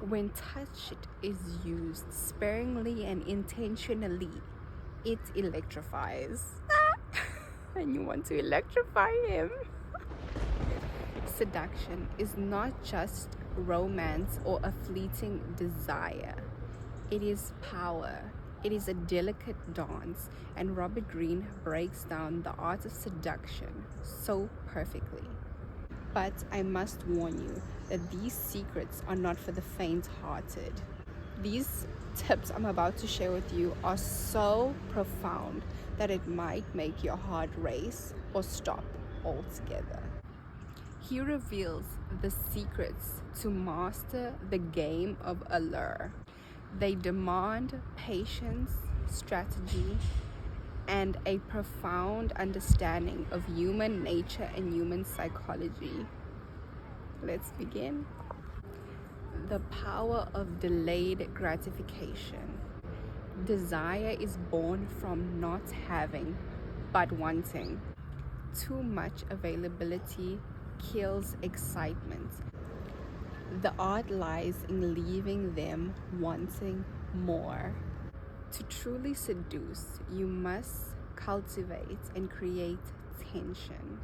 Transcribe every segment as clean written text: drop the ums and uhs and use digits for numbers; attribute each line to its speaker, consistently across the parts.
Speaker 1: When touch is used sparingly and intentionally, it electrifies. And you want to electrify him. Seduction is not just romance or a fleeting desire. It is power. It is a delicate dance, and Robert Greene breaks down the art of seduction so perfectly. But I must warn you that these secrets are not for the faint-hearted. These tips I'm about to share with you are so profound that it might make your heart race or stop altogether. He reveals the secrets to master the game of allure. They demand patience, strategy, and a profound understanding of human nature and human psychology. Let's begin. The power of delayed gratification. Desire is born from not having, but wanting. Too much availability kills excitement. The art lies in leaving them wanting more. To truly seduce, you must cultivate and create tension.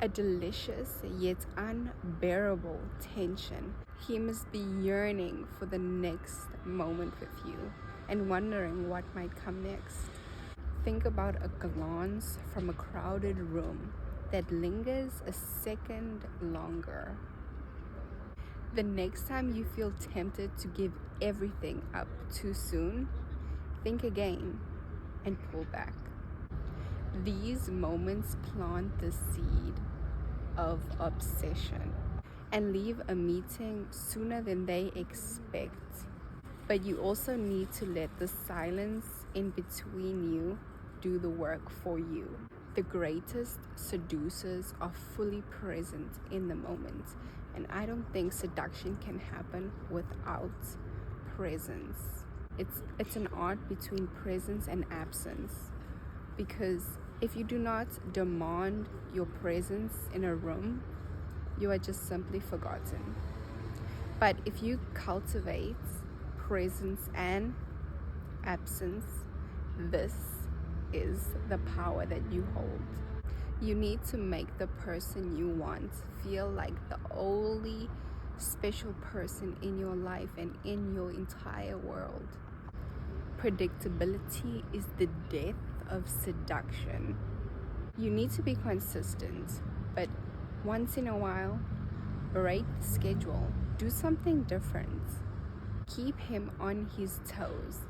Speaker 1: A delicious yet unbearable tension. He must be yearning for the next moment with you and wondering what might come next. Think about a glance from a crowded room that lingers a second longer. The next time you feel tempted to give everything up too soon, think again and pull back. These moments plant the seed of obsession and leave a meeting sooner than they expect. But you also need to let the silence in between you do the work for you. The greatest seducers are fully present in the moment, and I don't think seduction can happen without presence. It's an art between presence and absence, because if you do not demand your presence in a room, you are just simply forgotten. But if you cultivate presence and absence, this is the power that you hold. You need to make the person you want feel like the only special person in your life and in your entire world. Predictability is the death of seduction. You need to be consistent, but once in a while, break the schedule. Do something different. Keep him on his toes.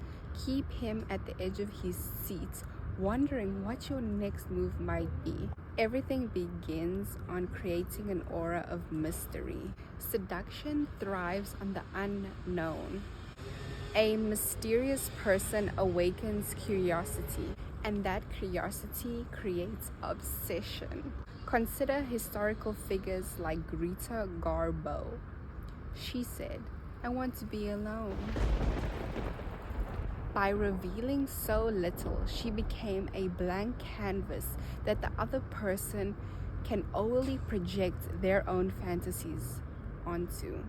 Speaker 1: Keep him at the edge of his seat, wondering what your next move might be. Everything begins on creating an aura of mystery. Seduction thrives on the unknown. A mysterious person awakens curiosity, and that curiosity creates obsession. Consider historical figures like Greta Garbo. She said, "I want to be alone." By revealing so little, she became a blank canvas that the other person can only project their own fantasies onto.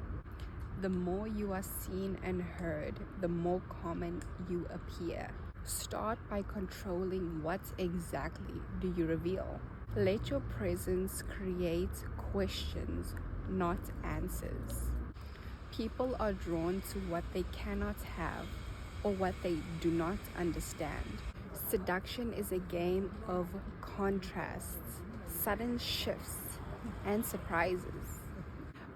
Speaker 1: The more you are seen and heard, the more common you appear. Start by controlling what exactly do you reveal. Let your presence create questions, not answers. People are drawn to what they cannot have or what they do not understand. Seduction is a game of contrasts, sudden shifts, and surprises.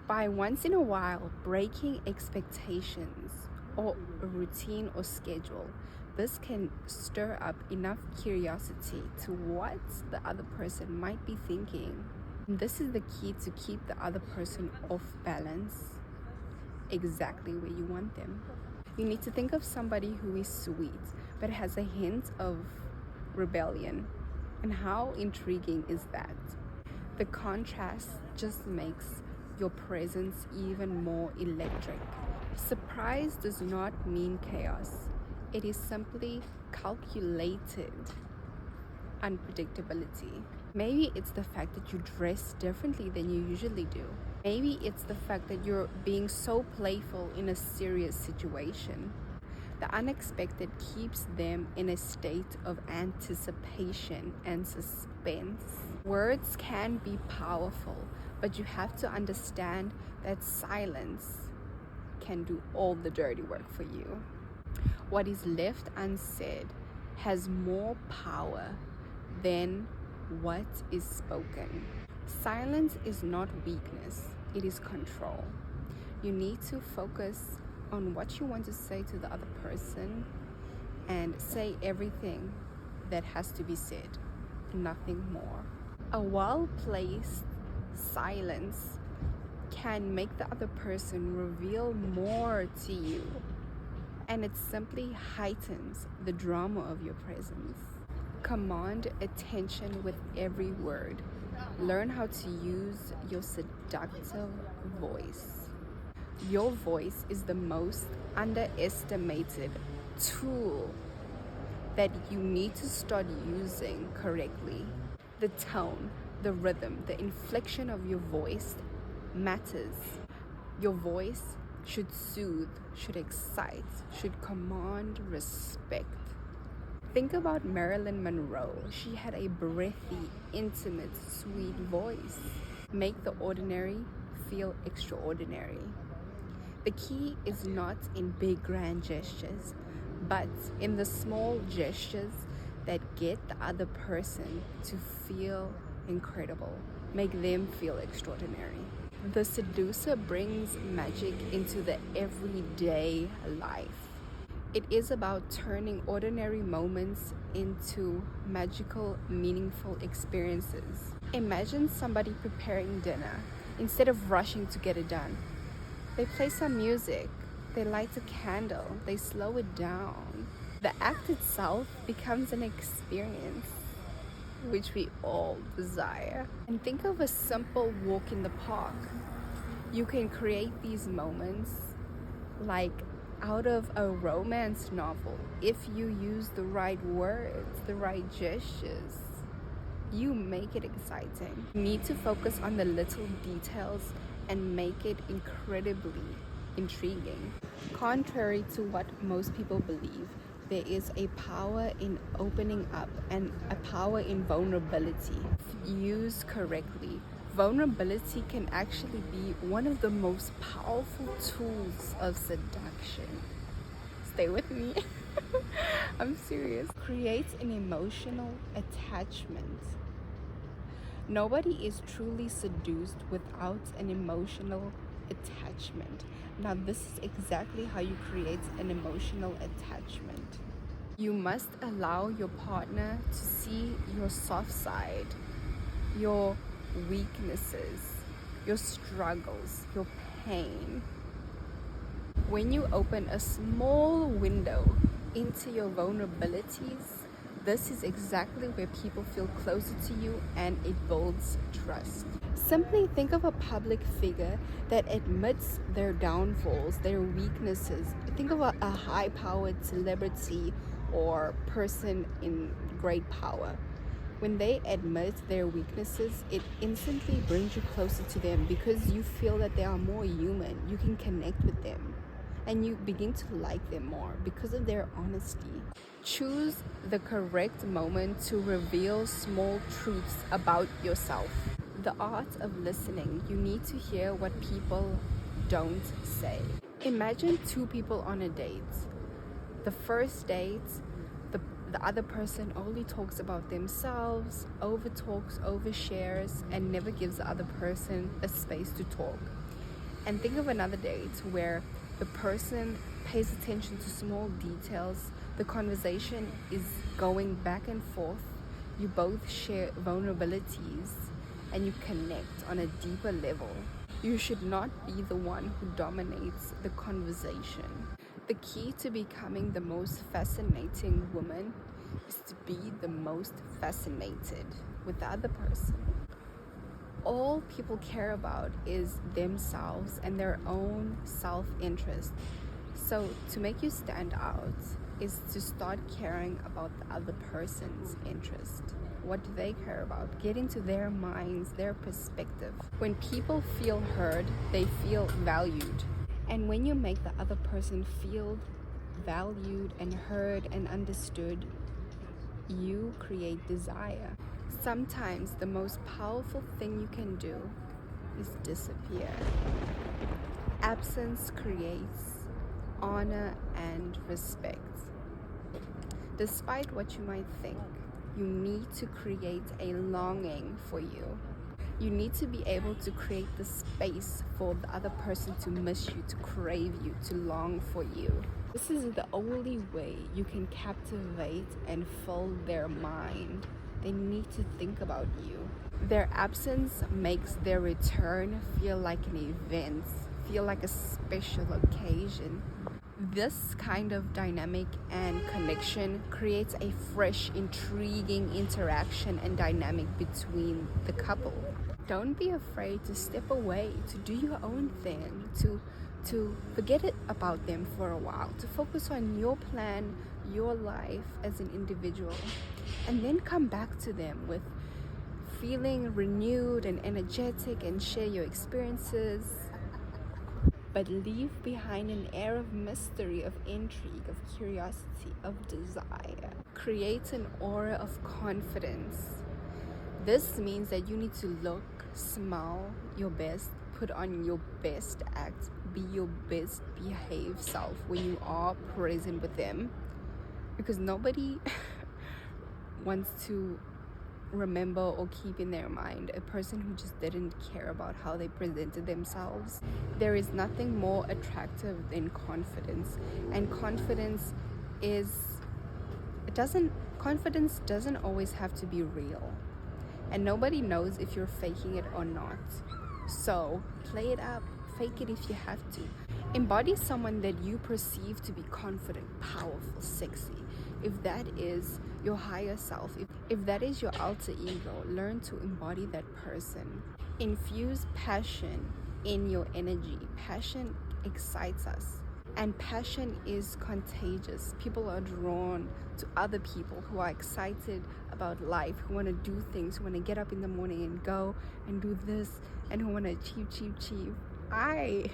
Speaker 1: By once in a while breaking expectations or a routine or schedule, this can stir up enough curiosity to what the other person might be thinking. This is the key to keep the other person off balance, exactly where you want them. You need to think of somebody who is sweet but has a hint of rebellion. And how intriguing is that? The contrast just makes your presence even more electric. Surprise does not mean chaos. It is simply calculated unpredictability. Maybe it's the fact that you dress differently than you usually do. Maybe it's the fact that you're being so playful in a serious situation. The unexpected keeps them in a state of anticipation and suspense. Words can be powerful, but you have to understand that silence can do all the dirty work for you. What is left unsaid has more power than what is spoken. Silence is not weakness, it is control. You need to focus on what you want to say to the other person and say everything that has to be said, nothing more. A well-placed silence can make the other person reveal more to you, and it simply heightens the drama of your presence. Command attention with every word. Learn how to use your seductive voice. Your voice is the most underestimated tool that you need to start using correctly. The tone, the rhythm, the inflection of your voice matters. Your voice should soothe, should excite, should command respect. Think about Marilyn Monroe. She had a breathy, intimate, sweet voice. Make the ordinary feel extraordinary. The key is not in big grand gestures, but in the small gestures that get the other person to feel incredible, make them feel extraordinary. The seducer brings magic into the everyday life. It is about turning ordinary moments into magical, meaningful experiences. Imagine somebody preparing dinner. Instead of rushing to get it done, they play some music, they light a candle, they slow it down. The act itself becomes an experience which we all desire. And think of a simple walk in the park. You can create these moments like out of a romance novel if you use the right words, the right gestures. You make it exciting. You need to focus on the little details and make it incredibly intriguing. Contrary to what most people believe, there is a power in opening up and a power in vulnerability. If used correctly, vulnerability can actually be one of the most powerful tools of seduction. Stay with me. I'm serious. Creates an emotional attachment. Nobody is truly seduced without an emotional attachment. Now, this is exactly how you create an emotional attachment. You must allow your partner to see your soft side, your weaknesses, your struggles, your pain. When you open a small window into your vulnerabilities, this is exactly where people feel closer to you and it builds trust. Simply think of a public figure that admits their downfalls, their weaknesses. Think of a high-powered celebrity or person in great power. When they admit their weaknesses, it instantly brings you closer to them because you feel that they are more human. You can connect with them and you begin to like them more because of their honesty. Choose the correct moment to reveal small truths about yourself. The art of listening. You need to hear what people don't say. Imagine two people on a date. The first date, the other person only talks about themselves, overtalks, overshares, and never gives the other person a space to talk. And think of another date where the person pays attention to small details. The conversation is going back and forth. You both share vulnerabilities and you connect on a deeper level. You should not be the one who dominates the conversation. The key to becoming the most fascinating woman is to be the most fascinated with the other person. All people care about is themselves and their own self-interest. So to make you stand out is to start caring about the other person's interest. what do they care about? Get into their minds, their perspective. When people feel heard, they feel valued. And when you make the other person feel valued and heard and understood, you create desire. Sometimes the most powerful thing you can do is disappear. Absence creates honor and respect. Despite what you might think, you need to create a longing for you. You need to be able to create the space for the other person to miss you, to crave you, to long for you. This is the only way you can captivate and fill their mind. They need to think about you. Their absence makes their return feel like an event, feel like a special occasion. This kind of dynamic and connection creates a fresh, intriguing interaction and dynamic between the couple. Don't be afraid to step away, to do your own thing, to forget it about them for a while, to focus on your plan, your life as an individual, and then come back to them with feeling renewed and energetic and share your experiences. But leave behind an air of mystery, of intrigue, of curiosity, of desire. Create an aura of confidence. This means that you need to look, smile your best, put on your best act, be your best behaved self when you are present with them. Because nobody wants to remember or keep in their mind a person who just didn't care about how they presented themselves. There is nothing more attractive than confidence, and confidence doesn't always have to be real, and nobody knows if you're faking it or not. So play it up, fake it if you have to. Embody someone that you perceive to be confident, powerful, sexy. If that is your higher self, if that is your alter ego, learn to embody that person. Infuse passion in your energy. Passion excites us, and passion is contagious. People are drawn to other people who are excited about life, who want to do things, who want to get up in the morning and go and do this, and who want to achieve. I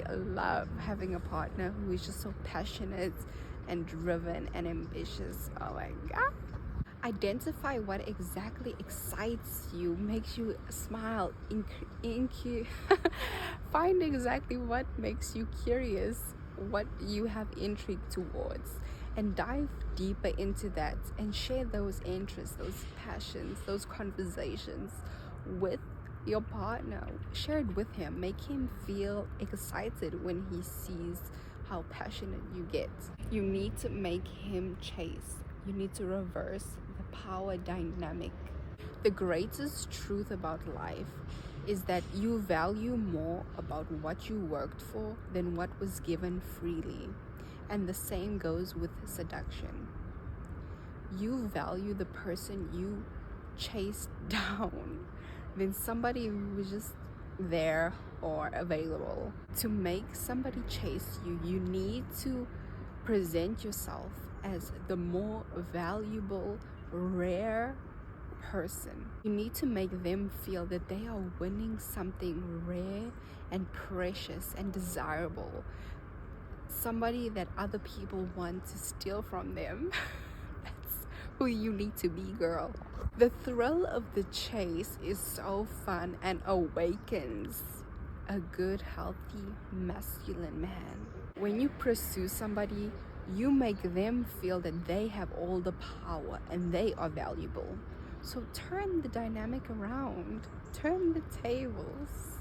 Speaker 1: love having a partner who is just so passionate and driven and ambitious. Oh my god. Identify what exactly excites you, makes you smile, find exactly what makes you curious, what you have intrigue towards, and dive deeper into that and share those interests, those passions, those conversations with your partner. Share it with him. Make him feel excited when he sees how passionate you get. You need to make him chase. You need to reverse the power dynamic. The greatest truth about life is that you value more about what you worked for than what was given freely. And the same goes with seduction. You value the person you chased down than somebody who was just there or available. To make somebody chase you, you need to present yourself as the more valuable, rare person. You need to make them feel that they are winning something rare and precious and desirable. Somebody that other people want to steal from them. That's who you need to be, girl. The thrill of the chase is so fun and awakens a good, healthy, masculine man. When you pursue somebody, you make them feel that they have all the power and they are valuable. So turn the dynamic around, turn the tables.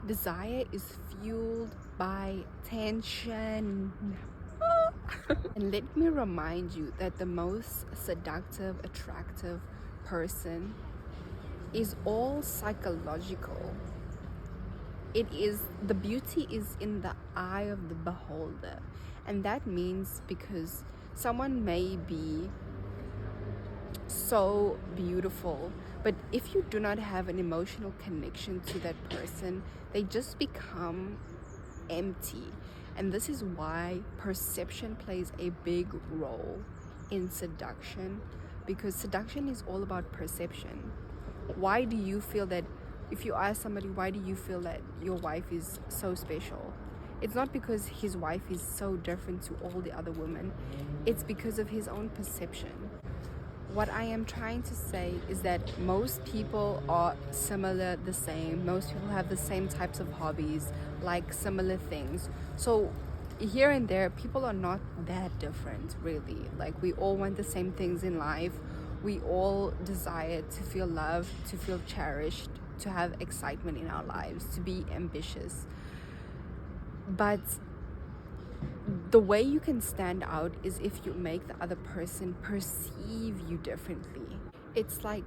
Speaker 1: Desire is fueled by tension. And let me remind you that the most seductive, attractive person is all psychological. The beauty is in the eye of the beholder. And that means because someone may be so beautiful, but if you do not have an emotional connection to that person, they just become empty. And this is why perception plays a big role in seduction. because seduction is all about perception. Why do you feel that, if you ask somebody, why do you feel that your wife is so special? It's not because his wife is so different to all the other women. It's because of his own perception. What I am trying to say is that most people are similar, the same. Most people have the same types of hobbies, like similar things. So here and there, people are not that different, really. Like, we all want the same things in life. We all desire to feel loved, to feel cherished, to have excitement in our lives, to be ambitious. But the way you can stand out is if you make the other person perceive you differently. It's like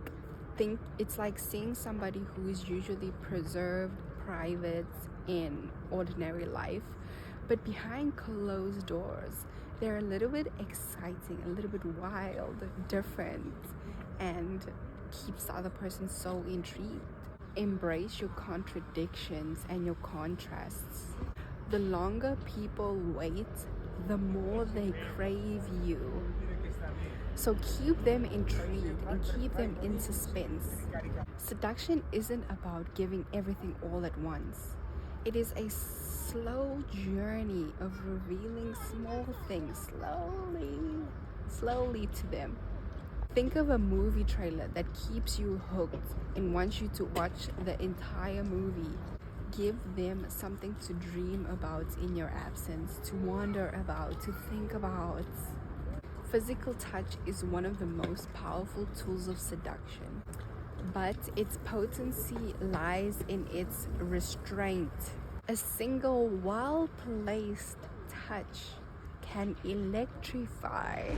Speaker 1: seeing somebody who is usually preserved, private in ordinary life, but behind closed doors they're a little bit exciting, a little bit wild, different, and keeps the other person so intrigued. Embrace your contradictions and your contrasts. The longer people wait, the more they crave you. So keep them intrigued and keep them in suspense. Seduction isn't about giving everything all at once. It is a slow journey of revealing small things slowly to them. Think of a movie trailer that keeps you hooked and wants you to watch the entire movie. Give them something to dream about in your absence, to wonder about, to think about. Physical touch is one of the most powerful tools of seduction, but its potency lies in its restraint. A single well-placed touch can electrify.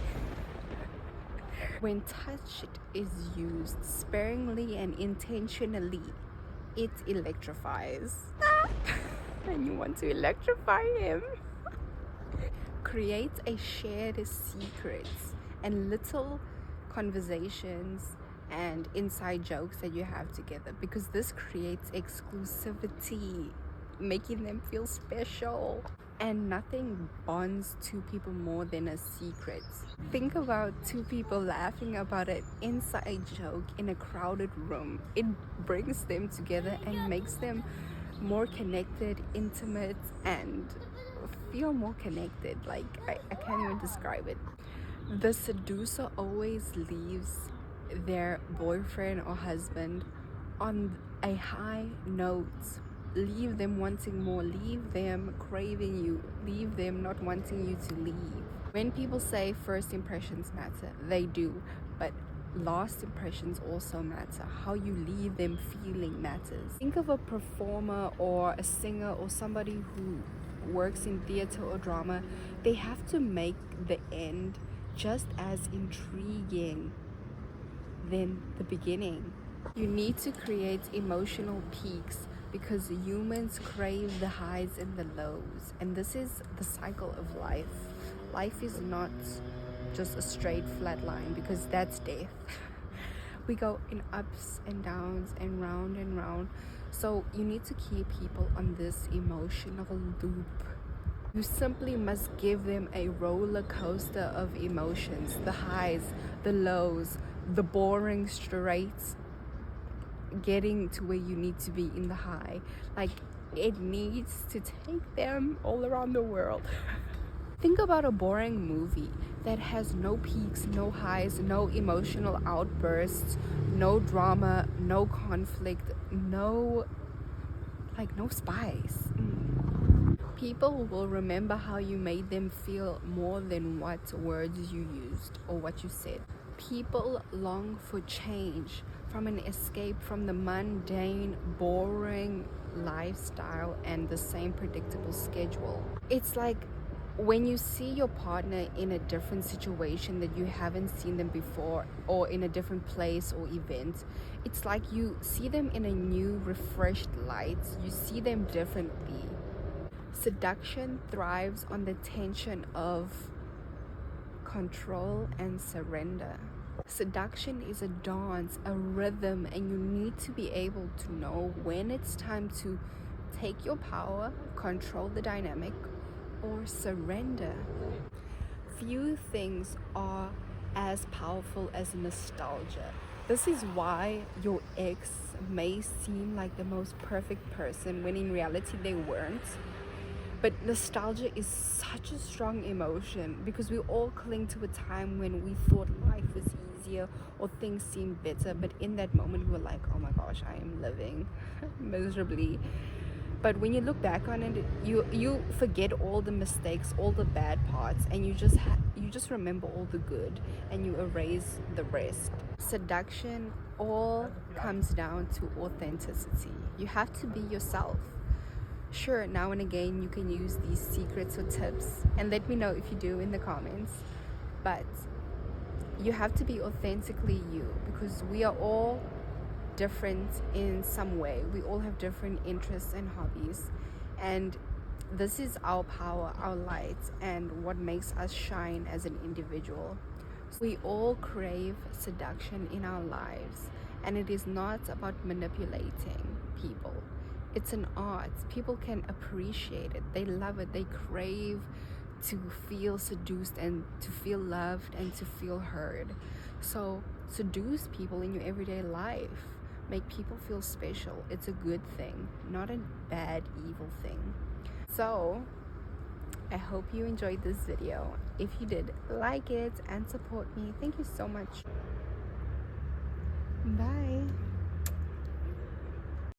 Speaker 1: When touch is used sparingly and intentionally, it electrifies. And you want to electrify him. Create a shared secrets and little conversations and inside jokes that you have together, because this creates exclusivity, making them feel special. And nothing bonds two people more than a secret. Think about two people laughing about an inside joke in a crowded room. It brings them together and makes them more connected, intimate, and feel more connected. Like, I can't even describe it. The seducer always leaves their boyfriend or husband on a high note. Leave them wanting more, leave them craving you, leave them not wanting you to leave. When people say first impressions matter, they do, but last impressions also matter. How you leave them feeling matters. Think of a performer or a singer or somebody who works in theater or drama. They have to make the end just as intriguing than the beginning. You need to create emotional peaks, because humans crave the highs and the lows, and this is the cycle of life. Life is not just a straight flat line, because that's death. We go in ups and downs and round. So you need to keep people on this emotional loop. You simply must give them a roller coaster of emotions, the highs, the lows, the boring straights, getting to where you need to be in the high. Like, it needs to take them all around the world. Think about a boring movie that has no peaks, no highs, no emotional outbursts, no drama, no conflict, no spice. People will remember how you made them feel more than what words you used or what you said. People long for change, from an escape from the mundane, boring lifestyle and the same predictable schedule. It's like when you see your partner in a different situation that you haven't seen them before, or in a different place or event, it's like you see them in a new, refreshed light. You see them differently. Seduction thrives on the tension of control and surrender. Seduction is a dance, a rhythm, and you need to be able to know when it's time to take your power, control the dynamic, or surrender. Few things are as powerful as nostalgia. This is why your ex may seem like the most perfect person when in reality they weren't. But nostalgia is such a strong emotion because we all cling to a time when we thought life was easier or things seemed better, but in that moment we were like, oh my gosh, I am living miserably. But when you look back on it, you forget all the mistakes, all the bad parts, and you just remember all the good, and you erase the rest. Seduction all comes down to authenticity. You have to be yourself. Sure, now and again you can use these secrets or tips, and let me know if you do in the comments, but you have to be authentically you, because we are all different in some way. We all have different interests and hobbies, and this is our power, our light, and what makes us shine as an individual. We all crave seduction in our lives, and it is not about manipulating people. It's an art. People can appreciate it. They love it. They crave to feel seduced and to feel loved and to feel heard. So seduce people in your everyday life. Make people feel special. It's a good thing, not a bad, evil thing. So I hope you enjoyed this video. If you did, like it and support me. Thank you so much. Bye.